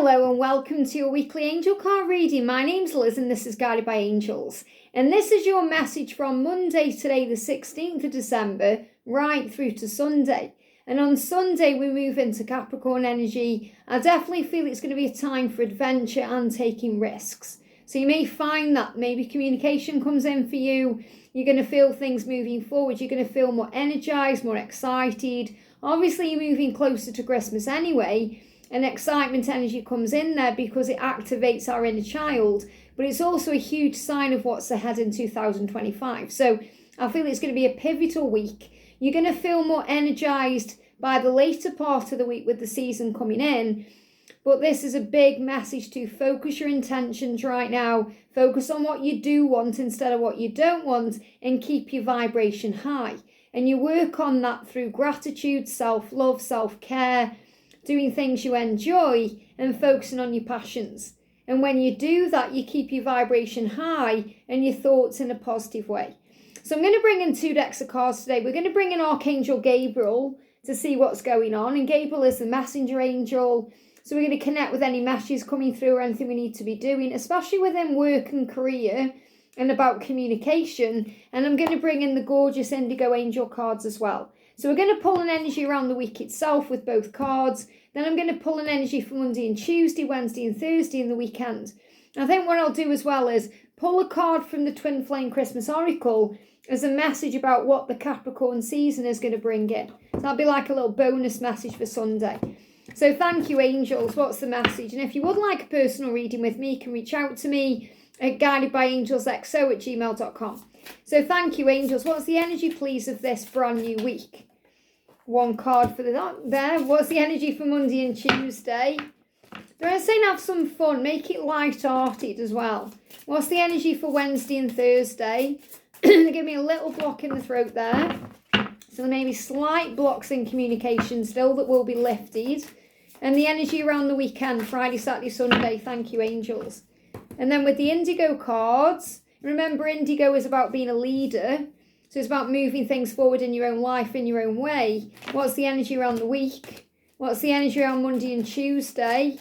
Hello and welcome to your weekly angel card reading. My name's Liz and this is Guided by Angels. And this is your message from Monday today, the 16th of December, right through to Sunday. And on Sunday we move into Capricorn energy. I definitely feel it's going to be a time for adventure and taking risks. So you may find that maybe communication comes in for you. You're going to feel things moving forward. You're going to feel more energized, more excited. Obviously you're moving closer to Christmas anyway. And excitement energy comes in there because it activates our inner child. But it's also a huge sign of what's ahead in 2025. So I feel it's going to be a pivotal week. You're going to feel more energized by the later part of the week with the season coming in. But this is a big message to focus your intentions right now. Focus on what you do want instead of what you don't want and keep your vibration high. And you work on that through gratitude, self-love, self-care, doing things you enjoy and focusing on your passions. And when you do that, you keep your vibration high and your thoughts in a positive way. So I'm going to bring in 2 decks of cards today. We're going to bring in Archangel Gabriel to see what's going on. And Gabriel is the messenger angel. So we're going to connect with any messages coming through or anything we need to be doing, especially within work and career and about communication. And I'm going to bring in the gorgeous Indigo angel cards as well. So we're going to pull an energy around the week itself with both cards. Then I'm going to pull an energy for Monday and Tuesday, Wednesday and Thursday in the weekend. I think what I'll do as well is pull a card from the Twin Flame Christmas Oracle as a message about what the Capricorn season is going to bring in. So that'll be like a little bonus message for Sunday. So thank you, angels. What's the message? And if you would like a personal reading with me, you can reach out to me at guidedbyangelsxo@gmail.com. So thank you, angels. What's the energy, please, of this brand new week? 1 card for that there. What's the energy for Monday and Tuesday? They're saying have some fun. Make it light-hearted as well. What's the energy for Wednesday and Thursday? They give me a little block in the throat there. So there may be slight blocks in communication still that will be lifted. And the energy around the weekend, Friday, Saturday, Sunday. Thank you, angels. And then with the Indigo cards, remember Indigo is about being a leader. So it's about moving things forward in your own life, in your own way. What's the energy around the week? What's the energy around Monday and Tuesday?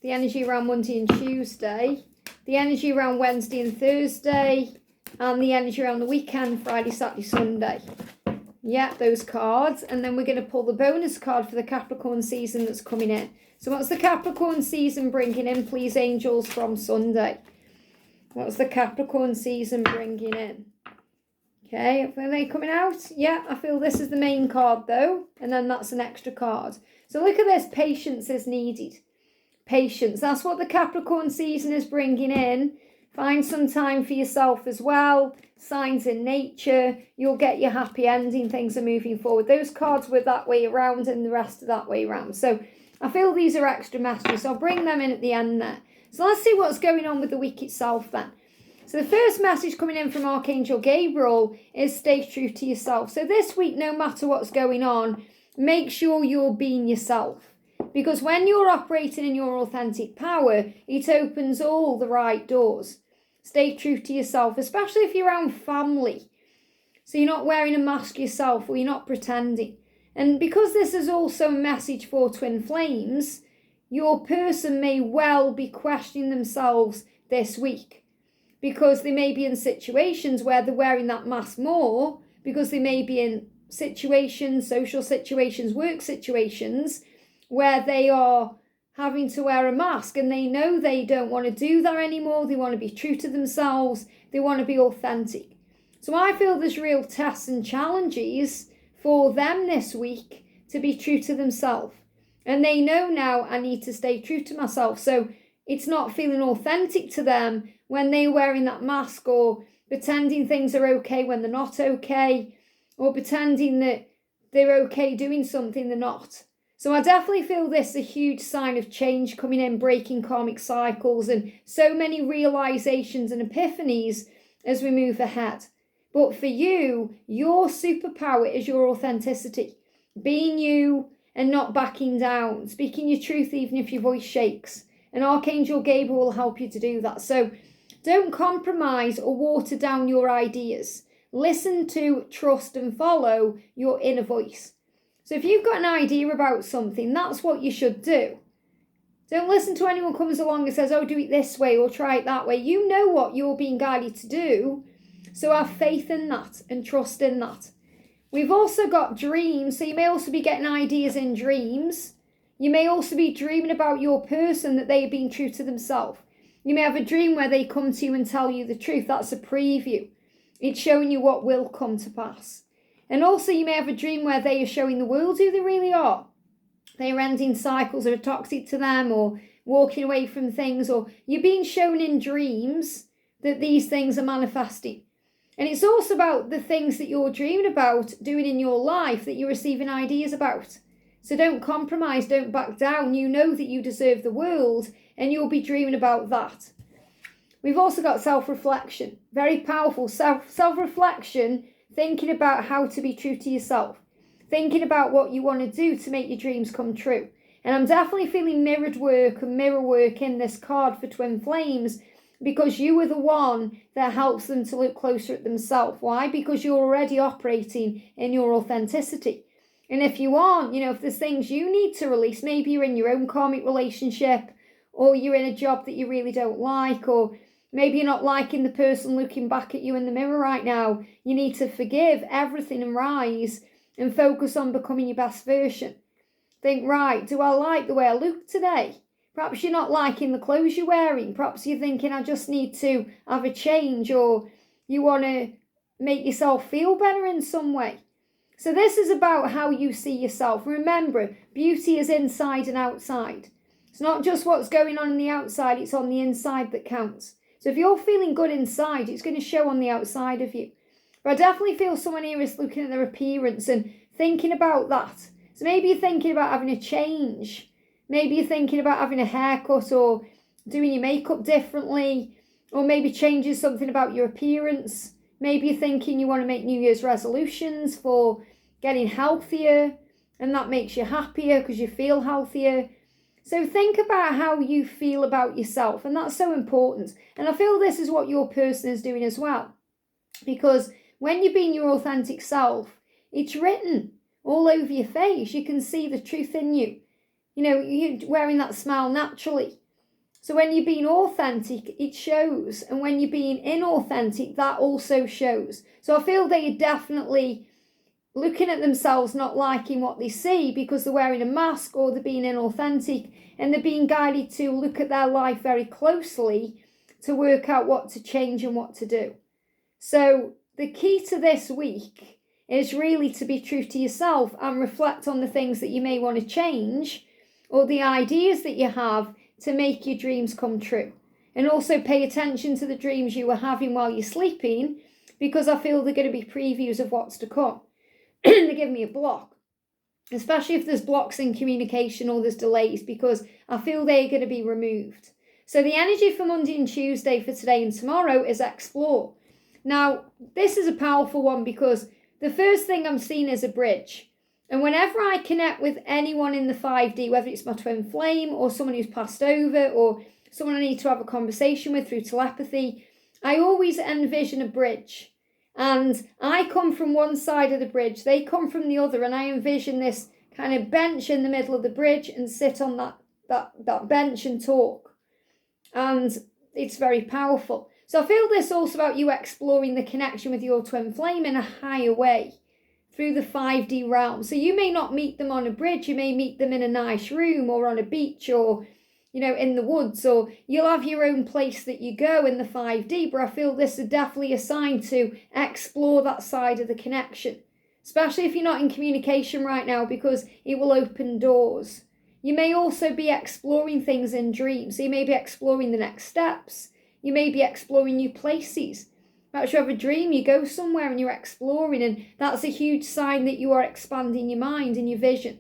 The energy around Monday and Tuesday. The energy around Wednesday and Thursday. And the energy around the weekend, Friday, Saturday, Sunday. Yeah, those cards. And then we're going to pull the bonus card for the Capricorn season that's coming in. So what's the Capricorn season bringing in, please, angels, from Sunday? What's the Capricorn season bringing in? Okay, are they coming out? Yeah, I feel this is the main card though. And then that's an extra card. So look at this. Patience is needed. Patience. That's what the Capricorn season is bringing in. Find some time for yourself as well. Signs in nature. You'll get your happy ending. Things are moving forward. Those cards were that way around and the rest are that way around. So I feel these are extra messages. So I'll bring them in at the end there. So let's see what's going on with the week itself then. So the first message coming in from Archangel Gabriel is stay true to yourself. So this week, no matter what's going on, make sure you're being yourself. Because when you're operating in your authentic power, it opens all the right doors. Stay true to yourself, especially if you're around family. So you're not wearing a mask yourself or you're not pretending. And because this is also a message for twin flames, your person may well be questioning themselves this week. Because they may be in situations where they're wearing that mask more, because they may be in situations, social situations, work situations, where they are having to wear a mask and they know they don't want to do that anymore. They want to be true to themselves. They want to be authentic. So I feel there's real tests and challenges for them this week to be true to themselves. And they know now I need to stay true to myself. So it's not feeling authentic to them when they're wearing that mask or pretending things are okay when they're not okay, or pretending that they're okay doing something they're not. So I definitely feel this is a huge sign of change coming in, breaking karmic cycles and so many realizations and epiphanies as we move ahead. But for you, your superpower is your authenticity. Being you and not backing down, speaking your truth even if your voice shakes. And Archangel Gabriel will help you to do that. So don't compromise or water down your ideas. Listen to, trust and follow your inner voice. So if you've got an idea about something, that's what you should do. Don't listen to anyone who comes along and says, oh, do it this way or try it that way. You know what you're being guided to do. So have faith in that and trust in that. We've also got dreams. So you may also be getting ideas in dreams. You may also be dreaming about your person, that they have been true to themselves. You may have a dream where they come to you and tell you the truth. That's a preview. It's showing you what will come to pass. And also you may have a dream where they are showing the world who they really are. They are ending cycles that are toxic to them, or walking away from things, or you're being shown in dreams that these things are manifesting. And it's also about the things that you're dreaming about doing in your life that you're receiving ideas about. So don't compromise, don't back down. You know that you deserve the world, and you'll be dreaming about that. We've also got self-reflection. Very powerful. Self-reflection, thinking about how to be true to yourself. Thinking about what you want to do to make your dreams come true. And I'm definitely feeling mirrored work and mirror work in this card for twin flames, because you are the one that helps them to look closer at themselves. Why? Because you're already operating in your authenticity. And if you aren't, if there's things you need to release, maybe you're in your own karmic relationship, or you're in a job that you really don't like, or maybe you're not liking the person looking back at you in the mirror right now. You need to forgive everything and rise and focus on becoming your best version. Think, right, do I like the way I look today? Perhaps you're not liking the clothes you're wearing. Perhaps you're thinking, I just need to have a change, or you want to make yourself feel better in some way. So this is about how you see yourself. Remember, beauty is inside and outside. It's not just what's going on the outside, it's on the inside that counts. So if you're feeling good inside, it's going to show on the outside of you. But I definitely feel someone here is looking at their appearance and thinking about that. So maybe you're thinking about having a change. Maybe you're thinking about having a haircut, or doing your makeup differently, or maybe changing something about your appearance. Maybe you're thinking you want to make New Year's resolutions for getting healthier, and that makes you happier because you feel healthier. So think about how you feel about yourself, and that's so important. And I feel this is what your person is doing as well, because when you're being your authentic self, it's written all over your face. You can see the truth in you. You're wearing that smile naturally. So when you're being authentic, it shows. And when you're being inauthentic, that also shows. So I feel they are definitely looking at themselves, not liking what they see because they're wearing a mask, or they're being inauthentic, and they're being guided to look at their life very closely to work out what to change and what to do. So the key to this week is really to be true to yourself and reflect on the things that you may want to change, or the ideas that you have to make your dreams come true. And also pay attention to the dreams you were having while you're sleeping, because I feel they're going to be previews of what's to come. They give me a block, especially if there's blocks in communication or there's delays, because I feel they're going to be removed. So the energy for Monday and Tuesday for today and tomorrow is explore. Now, this is a powerful one because the first thing I'm seeing is a bridge. And whenever I connect with anyone in the 5D, whether it's my twin flame or someone who's passed over or someone I need to have a conversation with through telepathy, I always envision a bridge. And I come from one side of the bridge, they come from the other, and I envision this kind of bench in the middle of the bridge and sit on that bench and talk. And it's very powerful. So I feel this also about you exploring the connection with your twin flame in a higher way through the 5D realm. So you may not meet them on a bridge, you may meet them in a nice room or on a beach or, in the woods, or you'll have your own place that you go in the 5D, but I feel this is definitely a sign to explore that side of the connection, especially if you're not in communication right now, because it will open doors. You may also be exploring things in dreams. So you may be exploring the next steps. You may be exploring new places. Perhaps you have a dream, you go somewhere and you're exploring, and that's a huge sign that you are expanding your mind and your vision.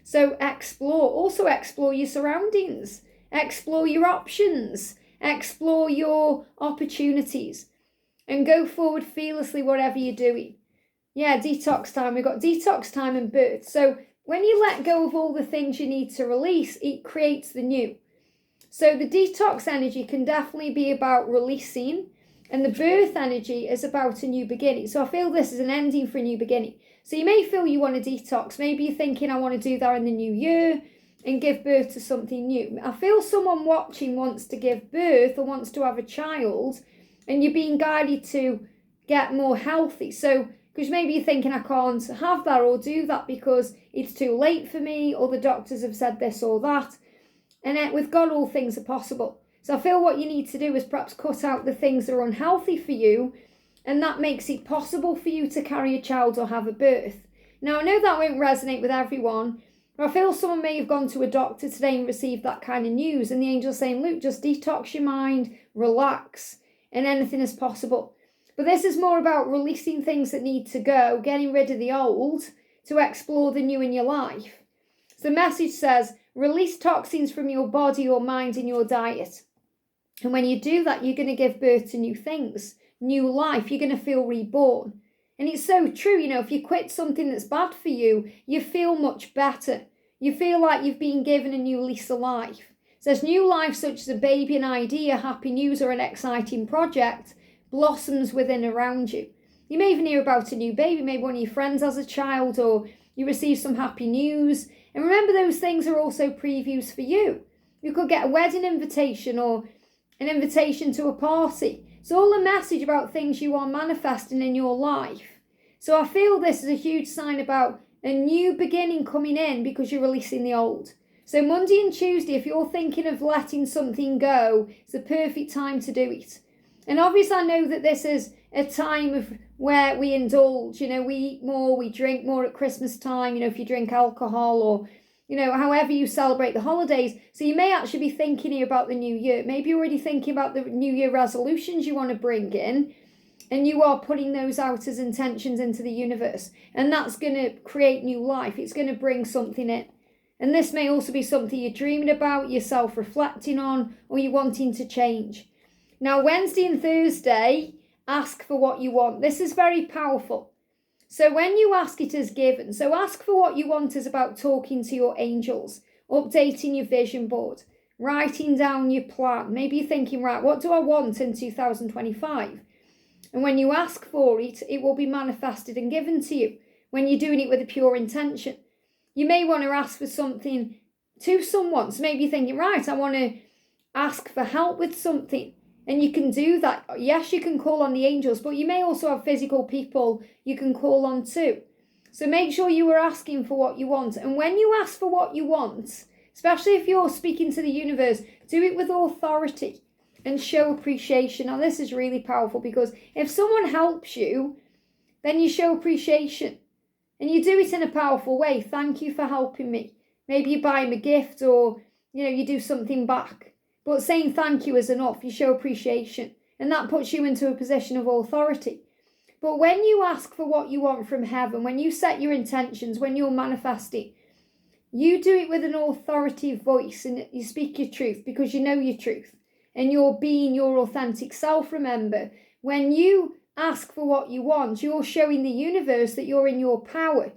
So explore. Also explore your surroundings. Explore your options. Explore your opportunities. And go forward fearlessly whatever you're doing. Yeah, detox time. We've got detox time and birth. So when you let go of all the things you need to release, it creates the new. So the detox energy can definitely be about releasing, and the birth energy is about a new beginning. So I feel this is an ending for a new beginning. So you may feel you want to detox. Maybe you're thinking, I want to do that in the new year. and give birth to something new. I feel someone watching wants to give birth or wants to have a child, and you're being guided to get more healthy. So, because maybe you're thinking, I can't have that or do that because it's too late for me, or the doctors have said this or that. And then with God, all things are possible. So I feel what you need to do is perhaps cut out the things that are unhealthy for you, and that makes it possible for you to carry a child or have a birth. Now, I know that won't resonate with everyone, but I feel someone may have gone to a doctor today and received that kind of news, and the angel's saying, look, just detox your mind, relax, and anything is possible. But this is more about releasing things that need to go, getting rid of the old to explore the new in your life. So the message says, release toxins from your body, your mind, and your diet. And when you do that, you're going to give birth to new things, new life. You're going to feel reborn. And it's so true, if you quit something that's bad for you, you feel much better. You feel like you've been given a new lease of life. So there's new life such as a baby, an idea, happy news, or an exciting project blossoms within around you. You may even hear about a new baby, maybe one of your friends has a child, or you receive some happy news. And remember, those things are also previews for you. You could get a wedding invitation or an invitation to a party. It's all a message about things you are manifesting in your life. So I feel this is a huge sign about a new beginning coming in because you're releasing the old. So Monday and Tuesday, if you're thinking of letting something go, it's the perfect time to do it. And obviously I know that this is a time of where we indulge, we eat more, we drink more at Christmas time, if you drink alcohol or, however you celebrate the holidays. So you may actually be thinking here about the new year. Maybe you're already thinking about the new year resolutions you want to bring in, and you are putting those out as intentions into the universe. And that's going to create new life. It's going to bring something in. And this may also be something you're dreaming about, you're self-reflecting on, or you're wanting to change. Now, Wednesday and Thursday, ask for what you want. This is very powerful. So when you ask, it is given. So ask for what you want is about talking to your angels, updating your vision board, writing down your plan. Maybe you're thinking, right, what do I want in 2025? And when you ask for it, it will be manifested and given to you when you're doing it with a pure intention. You may want to ask for something to someone. So maybe you're thinking, right, I want to ask for help with something. And you can do that. Yes, you can call on the angels, but you may also have physical people you can call on too. So make sure you are asking for what you want. And when you ask for what you want, especially if you're speaking to the universe, do it with authority and show appreciation. Now, this is really powerful because if someone helps you, then you show appreciation. And you do it in a powerful way. Thank you for helping me. Maybe you buy them a gift or, you do something back. But saying thank you is enough. You show appreciation. And that puts you into a position of authority. But when you ask for what you want from heaven, when you set your intentions, when you're manifesting, you do it with an authoritative voice and you speak your truth because you know your truth. And you're being your authentic self, remember. When you ask for what you want, you're showing the universe that you're in your power.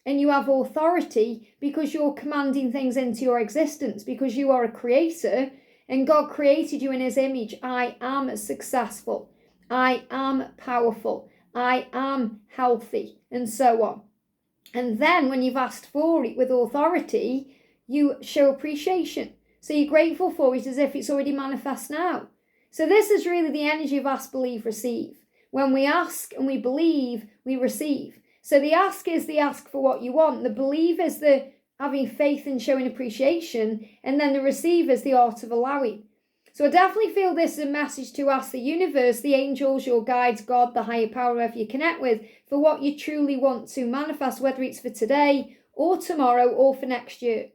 And you have authority because you're commanding things into your existence because you are a creator. And God created you in his image. I am successful. I am powerful. I am healthy. And so on. And then when you've asked for it with authority, you show appreciation. So you're grateful for it as if it's already manifest now. So this is really the energy of ask, believe, receive. When we ask and we believe, we receive. So the ask is the ask for what you want. The believe is the having faith and showing appreciation, and then the receive is the art of allowing. So I definitely feel this is a message to ask the universe, the angels, your guides, God, the higher power, whoever you connect with, for what you truly want to manifest, whether it's for today or tomorrow or for next year.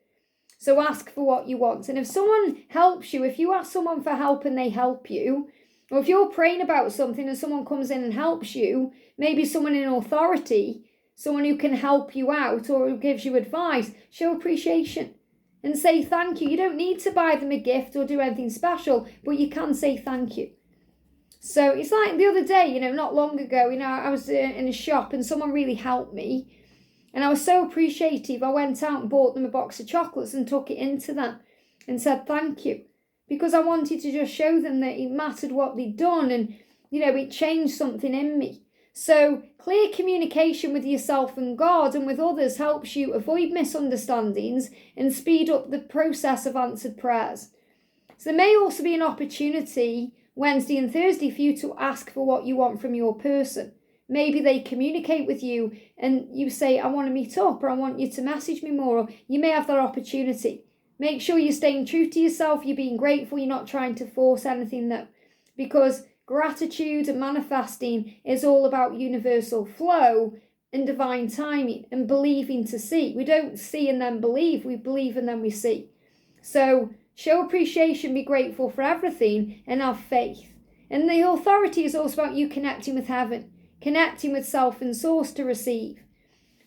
So ask for what you want. And if someone helps you, if you ask someone for help and they help you, or if you're praying about something and someone comes in and helps you, maybe someone in authority, someone who can help you out or who gives you advice, show appreciation and say thank you. You don't need to buy them a gift or do anything special, but you can say thank you. So it's like the other day, not long ago, I was in a shop and someone really helped me. And I was so appreciative. I went out and bought them a box of chocolates and took it into them and said thank you. Because I wanted to just show them that it mattered what they'd done and, it changed something in me. So clear communication with yourself and God and with others helps you avoid misunderstandings and speed up the process of answered prayers. So there may also be an opportunity Wednesday and Thursday for you to ask for what you want from your person. Maybe they communicate with you and you say, I want to meet up, or I want you to message me more, or you may have that opportunity. Make sure you're staying true to yourself, you're being grateful, you're not trying to force anything though. Because gratitude and manifesting is all about universal flow and divine timing and believing to see. We don't see and then believe, we believe and then we see. So show appreciation, be grateful for everything, and have faith. And the authority is also about you connecting with heaven, connecting with self and source to receive.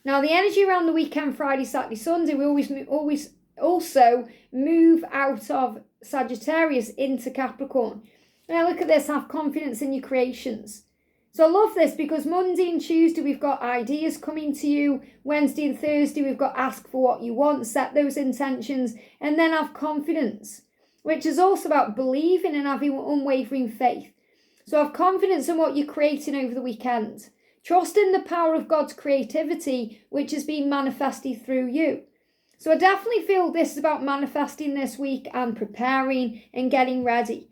Now the energy around the weekend, Friday, Saturday, Sunday, we always also move out of Sagittarius into Capricorn. Now look at this, have confidence in your creations. So I love this because Monday and Tuesday we've got ideas coming to you. Wednesday and Thursday we've got ask for what you want, set those intentions, and then have confidence, which is also about believing and having unwavering faith. So have confidence in what you're creating over the weekend. Trust in the power of God's creativity, which is being manifested through you. So I definitely feel this is about manifesting this week and preparing and getting ready.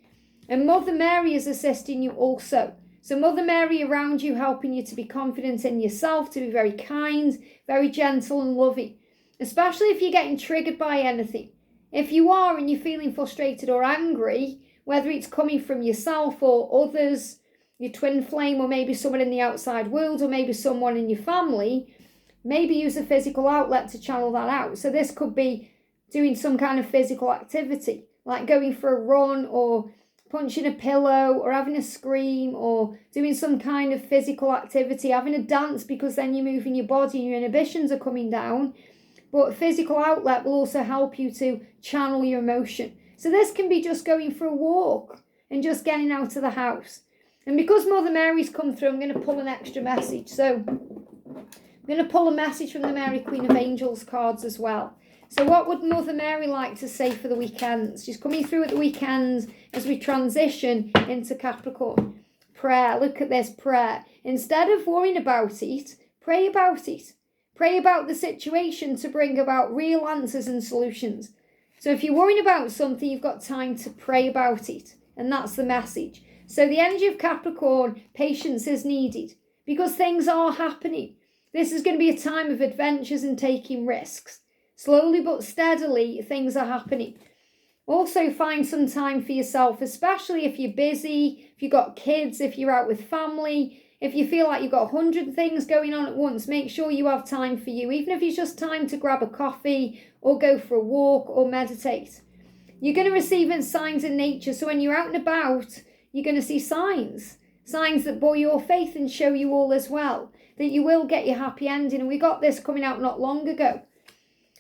And Mother Mary is assisting you also. So Mother Mary around you, helping you to be confident in yourself, to be very kind, very gentle and loving. Especially if you're getting triggered by anything. If you are and you're feeling frustrated or angry, whether it's coming from yourself or others, your twin flame, or maybe someone in the outside world, or maybe someone in your family, maybe use a physical outlet to channel that out. So this could be doing some kind of physical activity, like going for a run, or punching a pillow, or having a scream, or doing some kind of physical activity, having a dance, because then you're moving your body and your inhibitions are coming down. But a physical outlet will also help you to channel your emotion. So this can be just going for a walk and just getting out of the house. And because Mother Mary's come through, I'm going to pull an extra message. So I'm going to pull a message from the Mary Queen of Angels cards as well. So what would Mother Mary like to say for the weekends? She's coming through at the weekends as we transition into Capricorn. Prayer. Look at this, prayer. Instead of worrying about it, pray about it. Pray about the situation to bring about real answers and solutions. So if you're worrying about something, you've got time to pray about it. And that's the message. So the energy of Capricorn, patience is needed because things are happening. This is going to be a time of adventures and taking risks. Slowly but steadily, things are happening. Also find some time for yourself, especially if you're busy, if you've got kids, if you're out with family, if you feel like you've got 100 things going on at once, make sure you have time for you, even if it's just time to grab a coffee or go for a walk or meditate. You're going to receive signs in nature, so when you're out and about, you're going to see signs that buoy your faith and show you all as well, that you will get your happy ending. And we got this coming out not long ago.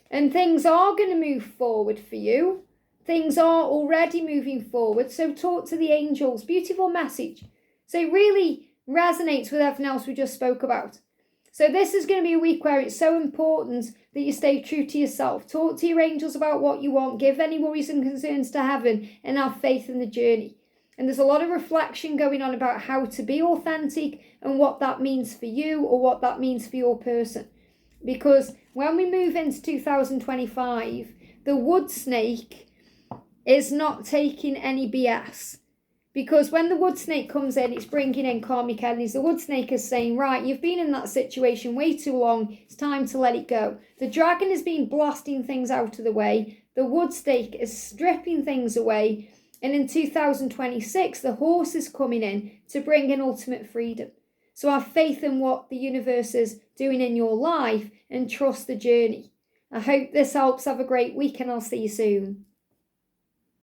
And things are going to move forward for you. Things are already moving forward. So talk to the angels. Beautiful message. So it really resonates with everything else we just spoke about. So this is going to be a week where it's so important that you stay true to yourself. Talk to your angels about what you want. Give any worries and concerns to heaven and have faith in the journey. And there's a lot of reflection going on about how to be authentic and what that means for you or what that means for your person. Because when we move into 2025, the wood snake is not taking any BS. Because when the wood snake comes in, it's bringing in karmic energies. The wood snake is saying, right, you've been in that situation way too long. It's time to let it go. The dragon has been blasting things out of the way. The wood snake is stripping things away. And in 2026, the horse is coming in to bring in ultimate freedom. So have faith in what the universe is doing in your life and trust the journey. I hope this helps. Have a great week and I'll see you soon.